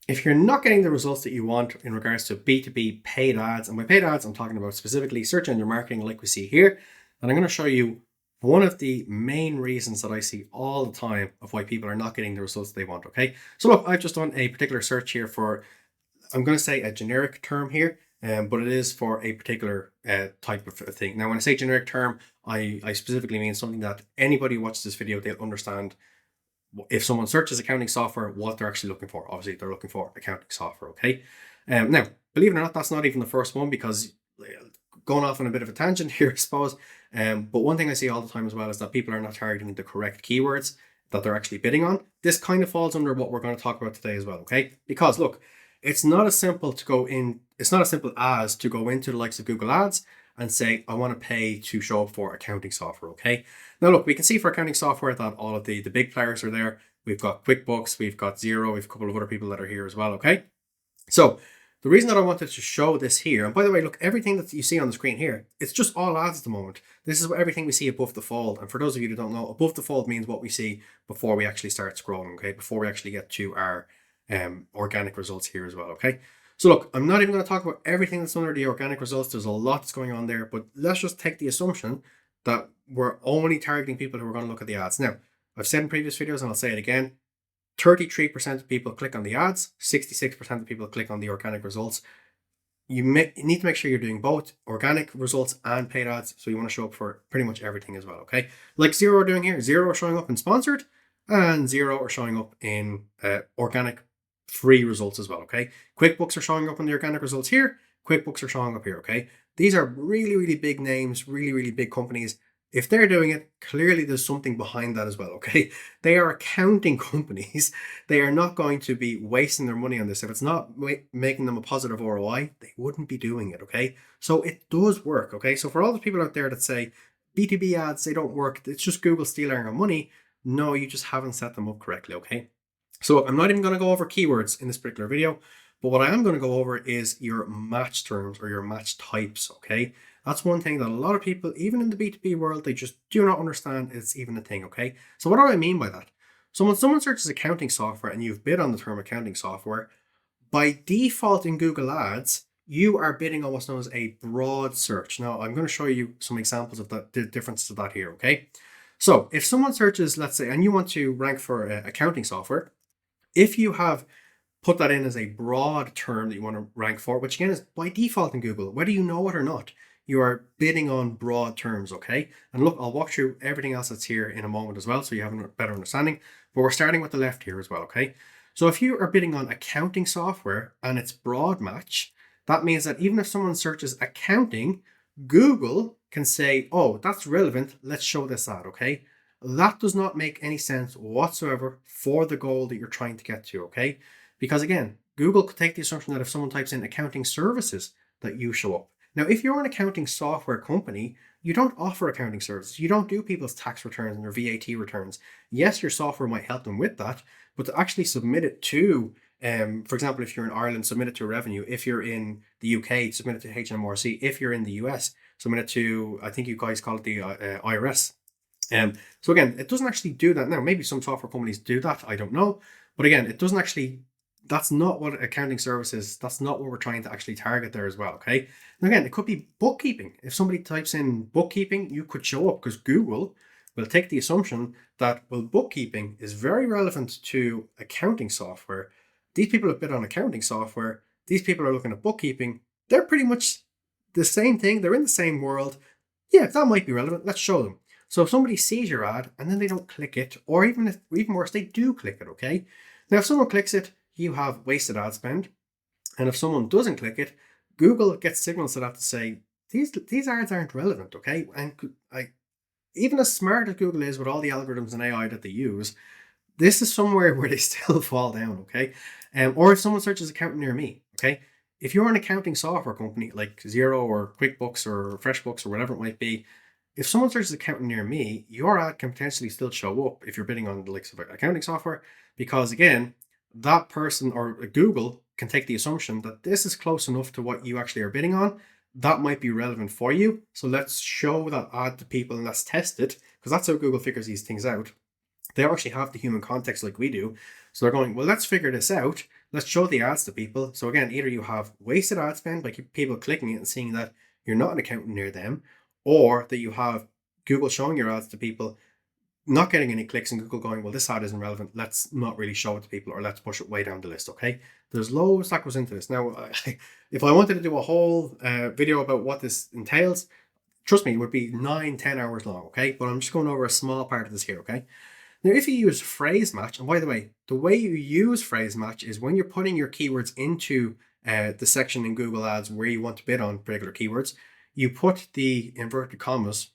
if you're not getting the results that you want in regards to B2B paid ads, and by paid ads, I'm talking about specifically search engine marketing like we see here, and I'm going to show you one of the main reasons that I see all the time of why people are not getting the results they want, okay? So look, I've just done a particular search here for, I'm going to say a generic term here, but it is for a particular type of thing. Now, when I say generic term, I specifically mean something that anybody who watches this video, they'll understand. If someone searches accounting software, what they're actually looking for. Obviously, they're looking for accounting software, okay? Now, believe it or not, that's not even the first one, because going off on a bit of a tangent here, I suppose. But one thing I see all the time as well is that people are not targeting the correct keywords that they're actually bidding on. This kind of falls under what we're going to talk about today as well, okay? Because look, it's not as simple as to go into the likes of Google Ads and say, I want to pay to show up for accounting software, okay? Now look, we can see for accounting software that all of the big players are there. We've got QuickBooks, we've got Xero, we've a couple of other people that are here as well, okay? So the reason that I wanted to show this here, and by the way, look, everything that you see on the screen here, it's just all ads at the moment. This is everything we see above the fold. And for those of you who don't know, above the fold means what we see before we actually start scrolling, okay? Before we actually get to our organic results here as well, okay? So look, I'm not even going to talk about everything that's under the organic results. There's a lot that's going on there, but let's just take the assumption that we're only targeting people who are going to look at the ads. Now, I've said in previous videos, and I'll say it again, 33% of people click on the ads, 66% of people click on the organic results. You need to make sure you're doing both organic results and paid ads. So you want to show up for pretty much everything as well, okay? Like Xero are doing here, Xero are showing up in sponsored, and Xero are showing up in organic free results as well, okay? QuickBooks are showing up in the organic results here. QuickBooks are showing up here, okay? These are really, really big names, really, really big companies. If they're doing it, clearly there's something behind that as well, okay? They are accounting companies. They are not going to be wasting their money on this. If it's not making them a positive ROI, they wouldn't be doing it, okay? So it does work, okay? So for all the people out there that say B2B ads, they don't work, it's just Google stealing our money, no, you just haven't set them up correctly, okay? So I'm not even going to go over keywords in this particular video, but what I am going to go over is your match terms or your match types, okay? That's one thing that a lot of people, even in the B2B world, they just do not understand it's even a thing, okay? So what do I mean by that? So when someone searches accounting software and you've bid on the term accounting software, by default in Google Ads, you are bidding on what's known as a broad search. Now, I'm going to show you some examples of the difference to that here, okay? So if someone searches, let's say, and you want to rank for accounting software, if you have put that in as a broad term that you want to rank for, which again is by default in Google, whether you know it or not, you are bidding on broad terms, okay? And look, I'll walk through everything else that's here in a moment as well, so you have a better understanding. But we're starting with the left here as well, okay? So if you are bidding on accounting software and it's broad match, that means that even if someone searches accounting, Google can say, oh, that's relevant, let's show this ad, okay? That does not make any sense whatsoever for the goal that you're trying to get to, okay? Because again, Google could take the assumption that if someone types in accounting services, that you show up. Now, if you're an accounting software company, you don't offer accounting services. You don't do people's tax returns and their VAT returns. Yes, your software might help them with that, but to actually submit it to, for example, if you're in Ireland, submit it to revenue. If you're in the UK, submit it to HMRC. If you're in the US, submit it to, I think you guys call it the IRS. So again, it doesn't actually do that. Now, maybe some software companies do that. I don't know. But again, it doesn't actually, that's not what accounting services, that's not what we're trying to actually target there as well, okay? And again, it could be bookkeeping. If somebody types in bookkeeping, you could show up because Google will take the assumption that, well, bookkeeping is very relevant to accounting software. These people have bid on accounting software. These people are looking at bookkeeping. They're pretty much the same thing. They're in the same world. Yeah, that might be relevant. Let's show them. So if somebody sees your ad and then they don't click it, or even worse, they do click it, okay? Now, if someone clicks it, you have wasted ad spend. And if someone doesn't click it, Google gets signals to that to say, these ads aren't relevant, okay? And even as smart as Google is with all the algorithms and AI that they use, this is somewhere where they still fall down, okay? Or if someone searches accountant near me, okay? If you're an accounting software company like Xero or QuickBooks or FreshBooks or whatever it might be, if someone searches accountant near me, your ad can potentially still show up if you're bidding on the likes of accounting software, because again, that person or Google can take the assumption that this is close enough to what you actually are bidding on. That might be relevant for you. So let's show that ad to people and let's test it, because that's how Google figures these things out. They don't actually have the human context like we do. So they're going, well, let's figure this out. Let's show the ads to people. So again, either you have wasted ad spend by people clicking it and seeing that you're not an accountant near them, or that you have Google showing your ads to people, not getting any clicks, and Google going, well, this ad isn't relevant. Let's not really show it to people, or let's push it way down the list. Okay. There's loads that goes into this. Now, if I wanted to do a whole video about what this entails, trust me, it would be 9-10 hours long. Okay. But I'm just going over a small part of this here. Okay. Now, if you use phrase match, and by the way you use phrase match is when you're putting your keywords into the section in Google Ads where you want to bid on particular keywords, you put the inverted commas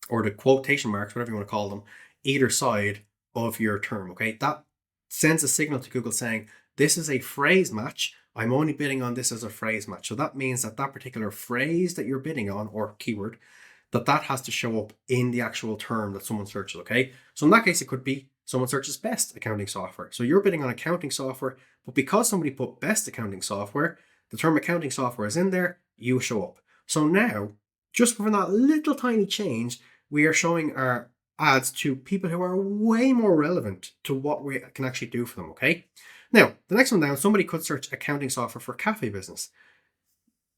or the quotation marks, whatever you want to call them, either side of your term. Okay, that sends a signal to Google saying, this is a phrase match. I'm only bidding on this as a phrase match. So that means that that particular phrase that you're bidding on, or keyword, that has to show up in the actual term that someone searches. Okay, so in that case, it could be someone searches best accounting software. So you're bidding on accounting software, but because somebody put best accounting software, the term accounting software is in there, you show up. So now, just for that little tiny change, we are showing our ads to people who are way more relevant to what we can actually do for them. Okay, now the next one down, somebody could search accounting software for cafe business.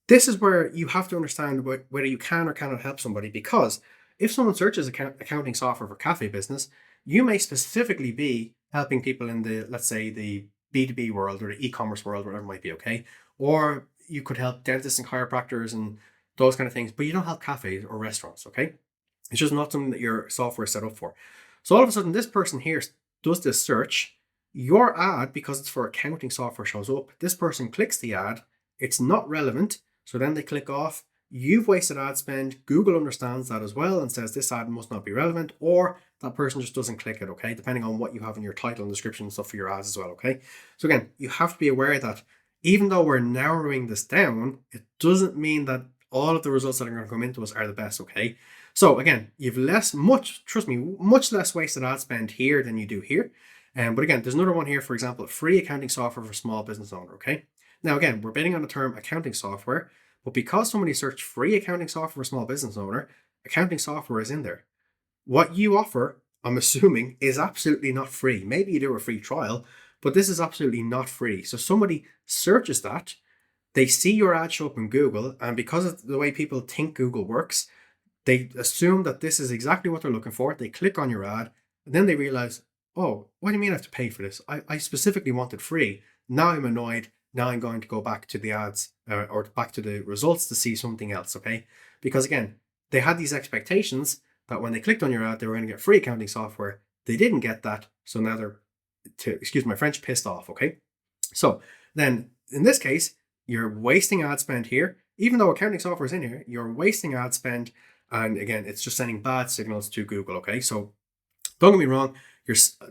This is where you have to understand whether you can or cannot help somebody, because if someone searches accounting software for cafe business, you may specifically be helping people in the, let's say, the B2B world or the e-commerce world, whatever it might be, okay? Or you could help dentists and chiropractors and those kind of things, but you don't help cafes or restaurants, okay? It's just not something that your software is set up for. So all of a sudden, this person here does this search. Your ad, because it's for accounting software, shows up. This person clicks the ad. It's not relevant. So then they click off. You've wasted ad spend. Google understands that as well and says this ad must not be relevant, or that person just doesn't click it, okay? Depending on what you have in your title and description and stuff for your ads as well, okay? So again, you have to be aware that even though we're narrowing this down, it doesn't mean that all of the results that are going to come into us are the best, okay? So again, you've trust me, much less wasted ad spend here than you do here. But again, there's another one here, for example, free accounting software for small business owner, okay? Now, again, we're bidding on the term accounting software, but because somebody searched free accounting software for small business owner, accounting software is in there. What you offer, I'm assuming, is absolutely not free. Maybe you do a free trial, but this is absolutely not free. So somebody searches that, they see your ad show up in Google, and because of the way people think Google works, they assume that this is exactly what they're looking for. They click on your ad, and then they realize, oh, what do you mean I have to pay for this? I specifically wanted free. Now I'm annoyed. Now I'm going to go back to the ads or back to the results to see something else, okay? Because again, they had these expectations that when they clicked on your ad, they were going to get free accounting software. They didn't get that. So now they're, excuse my French, pissed off, okay? So then in this case, you're wasting ad spend here. Even though accounting software is in here, you're wasting ad spend. And again, it's just sending bad signals to Google, okay? So don't get me wrong.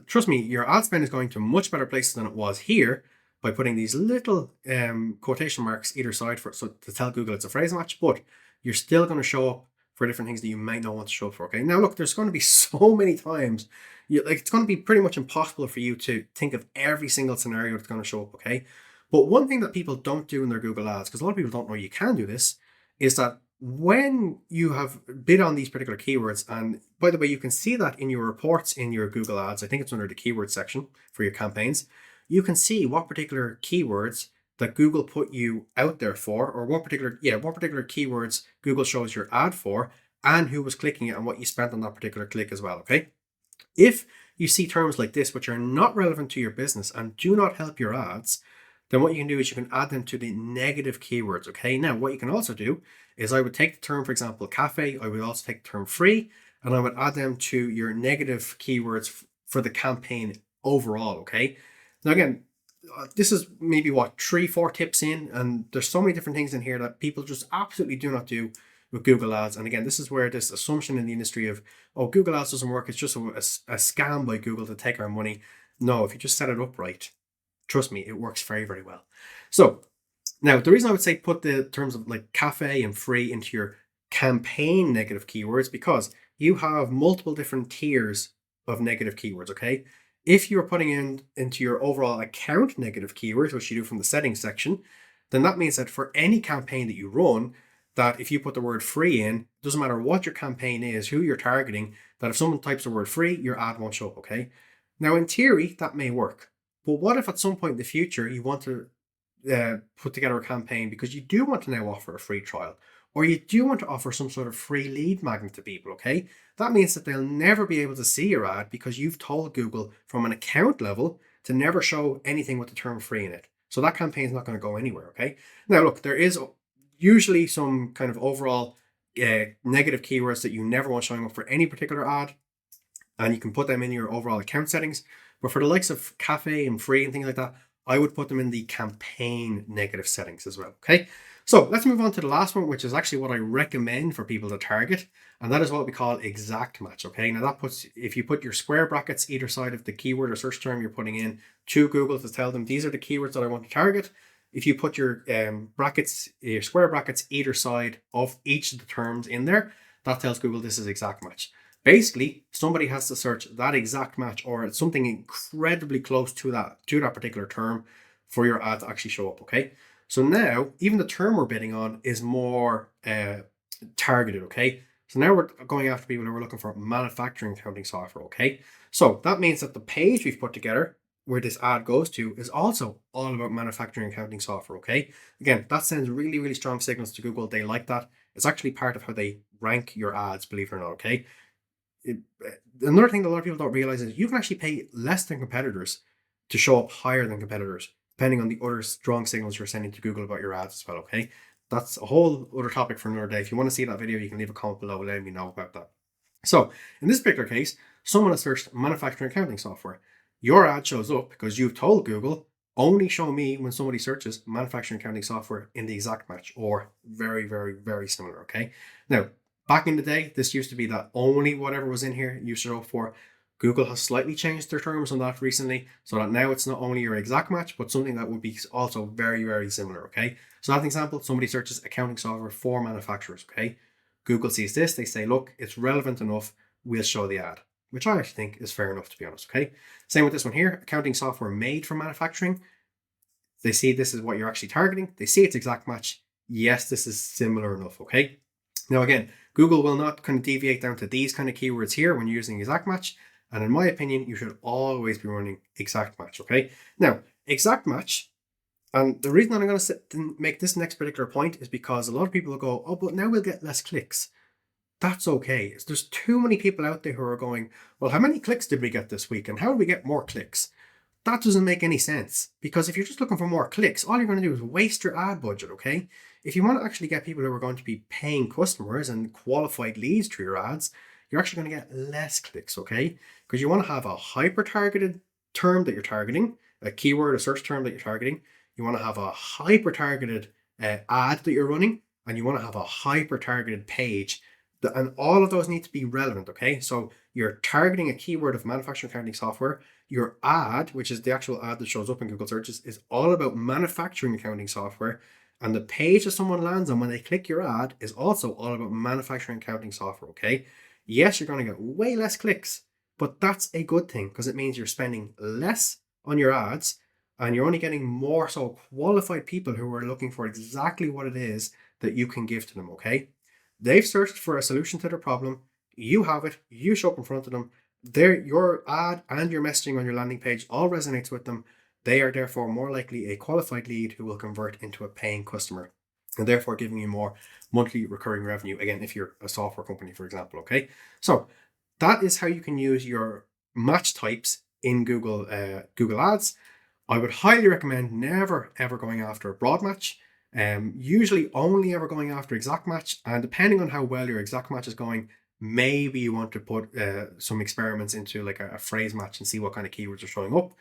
Trust me, your ad spend is going to much better places than it was here by putting these little quotation marks either side so to tell Google it's a phrase match, but you're still going to show up for different things that you might not want to show up for, okay? Now, look, there's going to be so many times, it's going to be pretty much impossible for you to think of every single scenario that's going to show up, okay? But one thing that people don't do in their Google Ads, because a lot of people don't know you can do this, is that when you have bid on these particular keywords, and by the way, you can see that in your reports in your Google Ads, I think it's under the keyword section for your campaigns, you can see what particular keywords that Google put you out there for, or what particular keywords Google shows your ad for, and who was clicking it and what you spent on that particular click as well, okay? If you see terms like this, which are not relevant to your business and do not help your ads, then what you can do is you can add them to the negative keywords, okay? Now, what you can also do is I would take the term, for example, cafe, I would also take the term free, and I would add them to your negative keywords for the campaign overall, okay? Now, again, this is maybe 3-4 tips in, and there's so many different things in here that people just absolutely do not do with Google Ads. And again, this is where this assumption in the industry of, oh, Google Ads doesn't work, it's just a scam by Google to take our money. No, if you just set it up right, trust me, it works very, very well. So now the reason I would say put the terms of like cafe and free into your campaign negative keywords, because you have multiple different tiers of negative keywords, okay? If you're putting into your overall account negative keywords, which you do from the settings section, then that means that for any campaign that you run, that if you put the word free in, doesn't matter what your campaign is, who you're targeting, that if someone types the word free, your ad won't show up, okay? Now, in theory, that may work. But what if at some point in the future you want to put together a campaign because you do want to now offer a free trial, or you do want to offer some sort of free lead magnet to people, okay? That means that they'll never be able to see your ad because you've told Google from an account level to never show anything with the term free in it. So that campaign is not going to go anywhere, okay? Now, look, there is usually some kind of overall negative keywords that you never want showing up for any particular ad, and you can put them in your overall account settings. But for the likes of cafe and free and things like that, I would put them in the campaign negative settings as well, okay? So let's move on to the last one, which is actually what I recommend for people to target, and that is what we call exact match, okay? Now that puts, if you put your square brackets either side of the keyword or search term you're putting in to Google to tell them these are the keywords that I want to target, if you put your brackets, your square brackets either side of each of the terms in there, that tells Google this is exact match. Basically, somebody has to search that exact match or something incredibly close to that particular term for your ad to actually show up, okay? So now, even the term we're bidding on is more targeted, okay? So now we're going after people who are looking for manufacturing accounting software, okay? So that means that the page we've put together where this ad goes to is also all about manufacturing accounting software, okay? Again, that sends really, really strong signals to Google. They like that. It's actually part of how they rank your ads, believe it or not, okay? Another thing that a lot of people don't realize is you can actually pay less than competitors to show up higher than competitors, depending on the other strong signals you're sending to Google about your ads as well, okay? That's a whole other topic for another day. If you want to see that video, you can leave a comment below letting me know about that. So in this particular case, someone has searched manufacturing accounting software. Your ad shows up because you've told Google, only show me when somebody searches manufacturing accounting software in the exact match or very, very, very similar, okay? Now, back in the day, this used to be that only whatever was in here you should show up for. Google has slightly changed their terms on that recently, so that now it's not only your exact match, but something that would be also very, very similar, okay? So as an example, somebody searches accounting software for manufacturers, okay? Google sees this, they say, look, it's relevant enough, we'll show the ad, which I actually think is fair enough, to be honest, okay? Same with this one here, accounting software made for manufacturing. They see this is what you're actually targeting. They see its exact match. Yes, this is similar enough, okay? Now, again, Google will not kind of deviate down to these kind of keywords here when you're using exact match. And in my opinion, you should always be running exact match, okay? Now, exact match, and the reason that I'm going to make this next particular point is because a lot of people will go, oh, but now we'll get less clicks. That's okay. There's too many people out there who are going, well, how many clicks did we get this week? And how do we get more clicks? That doesn't make any sense, because if you're just looking for more clicks, all you're going to do is waste your ad budget, okay? If you want to actually get people who are going to be paying customers and qualified leads through your ads, you're actually going to get less clicks, okay? Because you want to have a hyper-targeted term that you're targeting, a keyword, a search term that you're targeting. You want to have a hyper-targeted ad that you're running, and you want to have a hyper-targeted page. And all of those need to be relevant, okay? So you're targeting a keyword of manufacturing accounting software. Your ad, which is the actual ad that shows up in Google searches, is all about manufacturing accounting software. And the page that someone lands on when they click your ad is also all about manufacturing accounting software, okay? Yes, you're going to get way less clicks, but that's a good thing because it means you're spending less on your ads and you're only getting more so qualified people who are looking for exactly what it is that you can give to them, okay? They've searched for a solution to their problem. You have it. You show up in front of them. Your ad and your messaging on your landing page all resonates with them. They are therefore more likely a qualified lead who will convert into a paying customer, and therefore giving you more monthly recurring revenue. Again, if you're a software company, for example, okay? So that is how you can use your match types in Google Ads. I would highly recommend never ever going after a broad match. Usually only ever going after exact match, and depending on how well your exact match is going, maybe you want to put some experiments into like a phrase match and see what kind of keywords are showing up.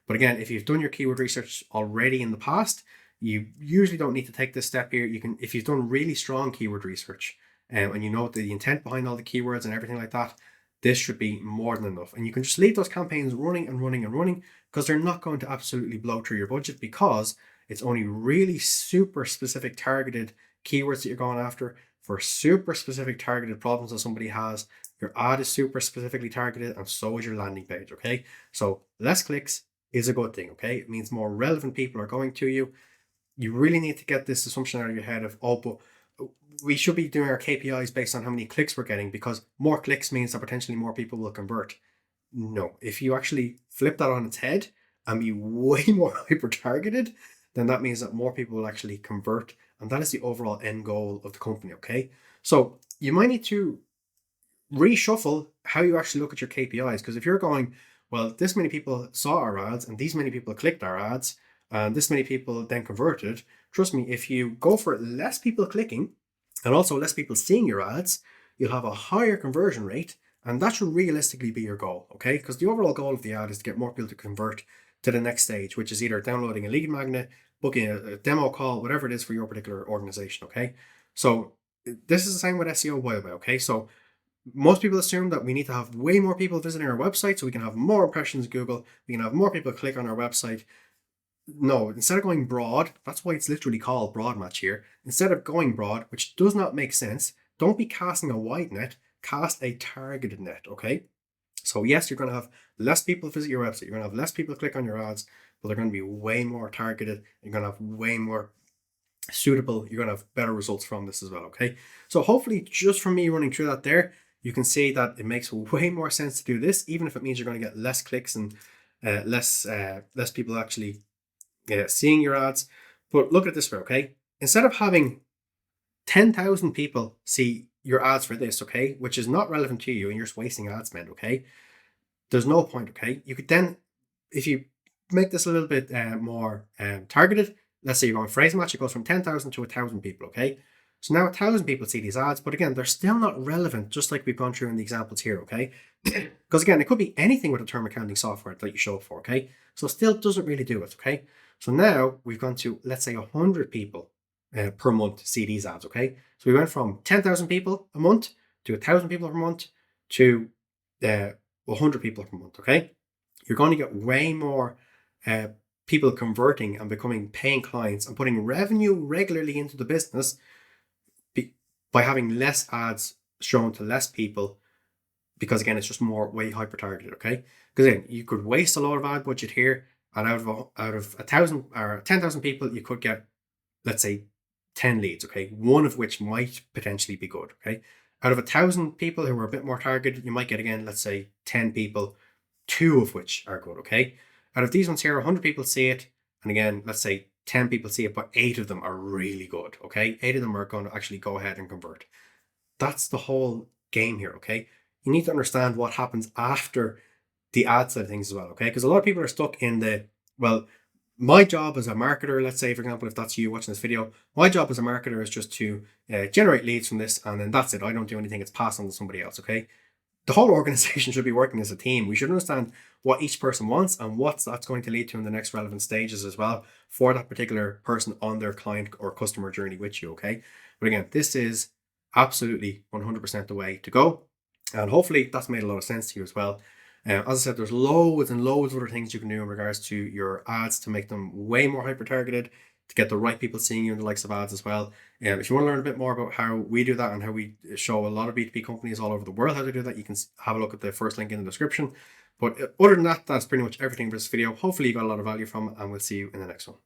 But again, if you've done your keyword research already in the past, you usually don't need to take this step here. You can, if you've done really strong keyword research and you know the intent behind all the keywords and everything like that, this should be more than enough. And you can just leave those campaigns running and running and running because they're not going to absolutely blow through your budget, because it's only really super specific targeted keywords that you're going after for super specific targeted problems that somebody has. Your ad is super specifically targeted, and so is your landing page, okay? So less clicks is a good thing, okay? It means more relevant people are going to you. You really need to get this assumption out of your head of, oh, but we should be doing our KPIs based on how many clicks we're getting, because more clicks means that potentially more people will convert. No, if you actually flip that on its head and be way more hyper targeted, then that means that more people will actually convert. And that is the overall end goal of the company. Okay. So you might need to reshuffle how you actually look at your KPIs. Because if you're going, well, this many people saw our ads and these many people clicked our ads and this many people then converted, trust me, if you go for less people clicking and also less people seeing your ads, you'll have a higher conversion rate. And that should realistically be your goal, okay? Because the overall goal of the ad is to get more people to convert to the next stage, which is either downloading a lead magnet, booking a demo call, whatever it is for your particular organization, okay? So this is the same with SEO, by the way, okay? So most people assume that we need to have way more people visiting our website so we can have more impressions in Google, we can have more people click on our website. No, instead of going broad, that's why it's literally called broad match here. Instead of going broad, which does not make sense, don't be casting a wide net, cast a targeted net, okay? So yes, you're going to have less people visit your website, you're going to have less people click on your ads, but they're going to be way more targeted, you're going to have way more suitable, you're going to have better results from this as well, okay? So hopefully just from me running through that there, you can see that it makes way more sense to do this, even if it means you're going to get less clicks and less people actually seeing your ads. But look at it this way, okay? Instead of having 10,000 people see your ads for this, okay, which is not relevant to you and you're just wasting ad spend, okay? There's no point, okay? You could then, if you make this a little bit more targeted, let's say you're going phrase match, it goes from 10,000 to 1,000 people, okay? So now 1,000 people see these ads, but again, they're still not relevant, just like we've gone through in the examples here, okay? Because again, it could be anything with a term accounting software that you show for, okay? So still doesn't really do it, okay? So now we've gone to, let's say 100 people per month see these ads, okay? So we went from 10,000 people a month to 1,000 people per month to 100 people per month, okay? You're going to get way more people converting and becoming paying clients and putting revenue regularly into the business by having less ads shown to less people, because again, it's just more way hyper targeted, okay? Because then you could waste a lot of ad budget here, and out of 1,000 or 10,000 people, you could get, let's say, 10 leads, okay? One of which might potentially be good, okay? Out of 1,000 people who are a bit more targeted, you might get, again, let's say 10 people, 2 of which are good, okay? Out of these ones here, 100 people see it, and again, let's say 10 people see it, but 8 of them are really good, okay? 8 of them are going to actually go ahead and convert. That's the whole game here, okay? You need to understand what happens after the ad side of things as well, okay? Because a lot of people are stuck in the, well, my job as a marketer, let's say, for example, if that's you watching this video, my job as a marketer is just to generate leads from this, and then that's it. I don't do anything. It's passed on to somebody else, okay? The whole organization should be working as a team. We should understand what each person wants and what that's going to lead to in the next relevant stages as well for that particular person on their client or customer journey with you, okay? But again, this is absolutely 100% the way to go. And hopefully that's made a lot of sense to you as well. As I said, there's loads and loads of other things you can do in regards to your ads to make them way more hyper targeted, to get the right people seeing you in the likes of ads as well. If you want to learn a bit more about how we do that and how we show a lot of B2B companies all over the world how to do that, you can have a look at the first link in the description. But other than that, that's pretty much everything for this video. Hopefully you got a lot of value from it, and we'll see you in the next one.